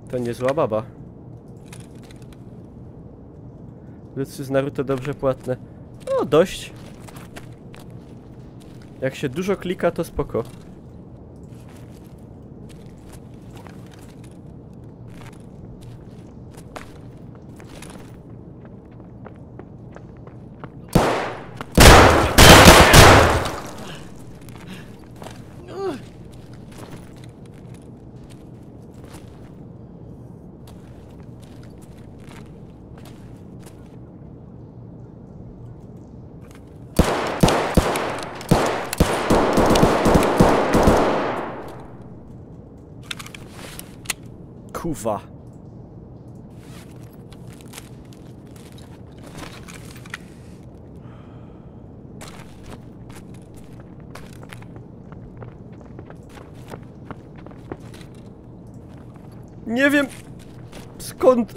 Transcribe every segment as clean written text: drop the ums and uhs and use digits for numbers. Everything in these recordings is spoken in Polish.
To niezła baba. Lucy z Naruto dobrze płatne. O, dość. Jak się dużo klika, to spoko. Kuwa. Nie wiem skąd.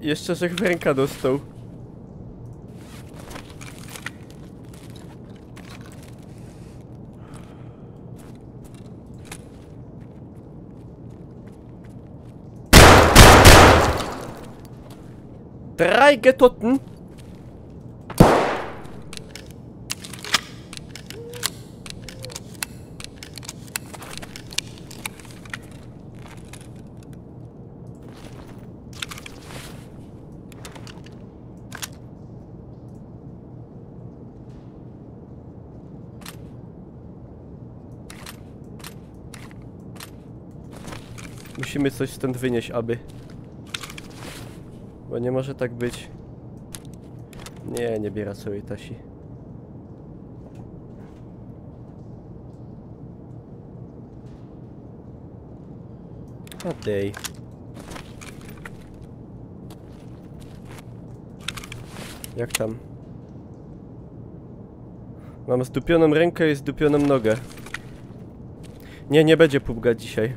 Jeszcze żech w ręka dostał. Drei Getotten. Musimy coś stąd wynieść, aby. Bo nie może tak być. Nie, nie biera sobie Tasi. Okej. Jak tam? Mam zdupioną rękę i zdupioną nogę. Nie, nie będzie pubga dzisiaj.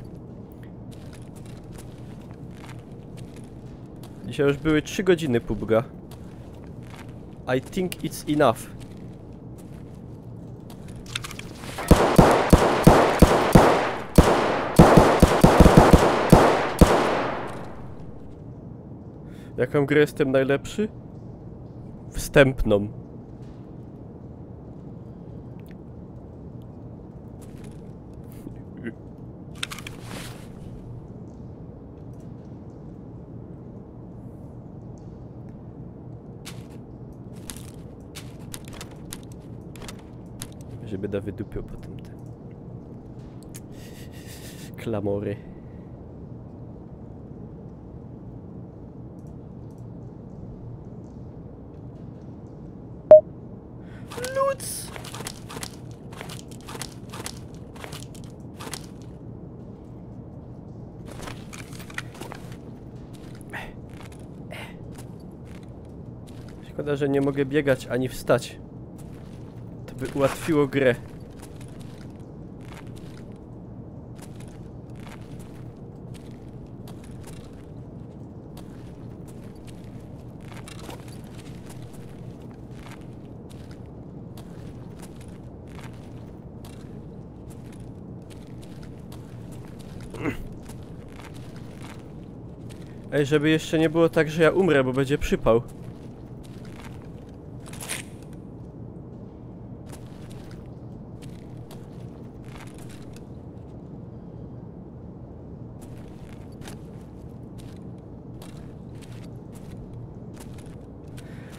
Dzisiaj już były 3 godziny pubga. I think it's enough. Jaką grę jestem najlepszy? Wstępną. Żeby da wydupił potem te klamory. Luc! Szkoda, że nie mogę biegać ani wstać. To by ułatwiło grę. Ej, żeby jeszcze nie było tak, że ja umrę, bo będzie przypał.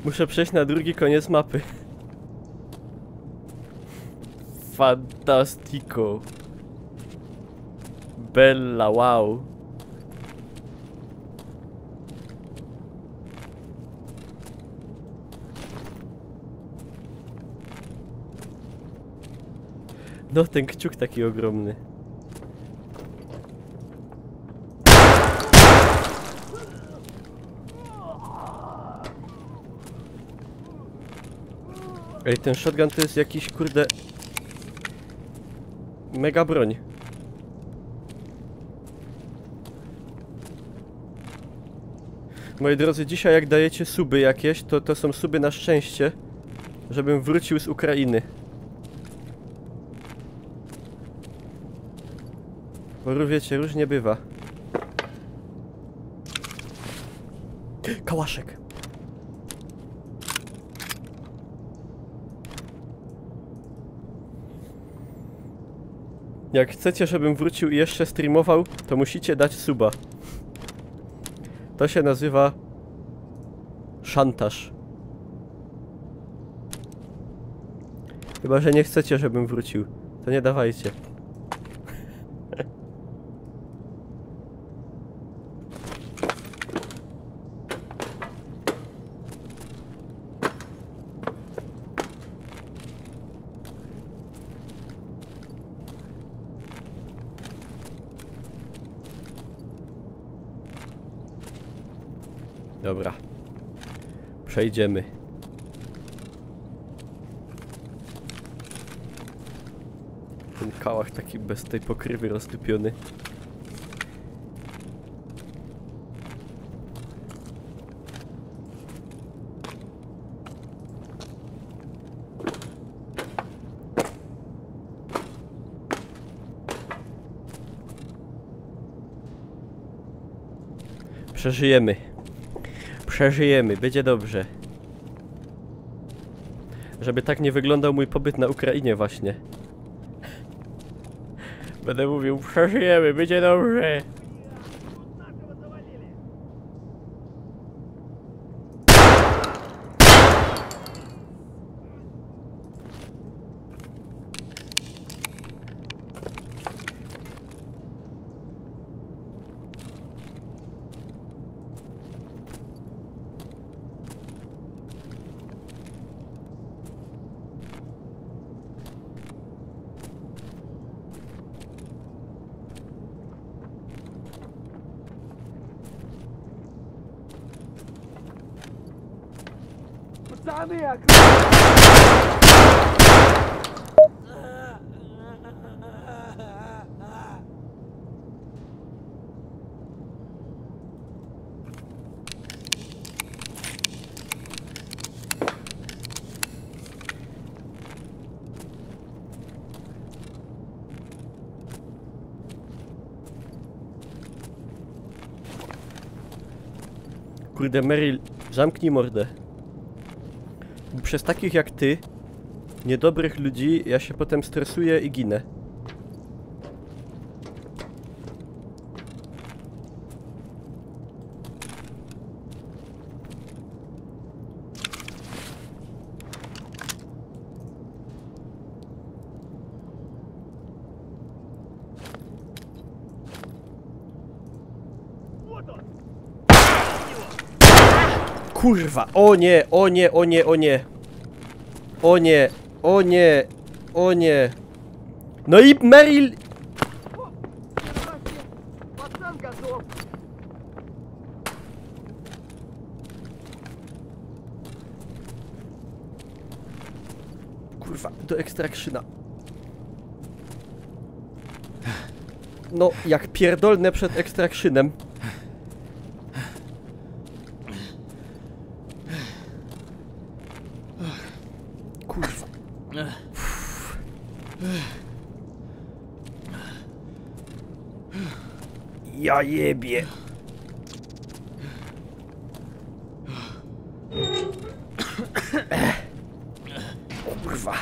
Muszę przejść na drugi koniec mapy. Fantastico. Bella, wow. No, ten kciuk taki ogromny. Ej, ten shotgun to jest jakiś, kurde... mega broń. Moi drodzy, dzisiaj jak dajecie suby jakieś, to są suby na szczęście, żebym wrócił z Ukrainy. Bo wiecie, różnie bywa. Kałaszek! Jak chcecie, żebym wrócił i jeszcze streamował, to musicie dać suba. To się nazywa szantaż. Chyba że nie chcecie, żebym wrócił, to nie dawajcie. Dobra. Przejdziemy. Ten kałach taki bez tej pokrywy rozdupiony. Przeżyjemy. Przeżyjemy, będzie dobrze. Żeby tak nie wyglądał mój pobyt na Ukrainie właśnie. Będę mówił, przeżyjemy, będzie dobrze. Kurde, Meryl, zamknij mordę. Przez takich jak ty, niedobrych ludzi, ja się potem stresuję i ginę. Kurwa, o nie, o nie, o nie, o nie. O nie, o nie, o nie. No i Meryl! Kurwa, do ekstrakszyna. No, jak pierdolne przed ekstrakszynem. Kurwa. Ja jebie. Kurwa.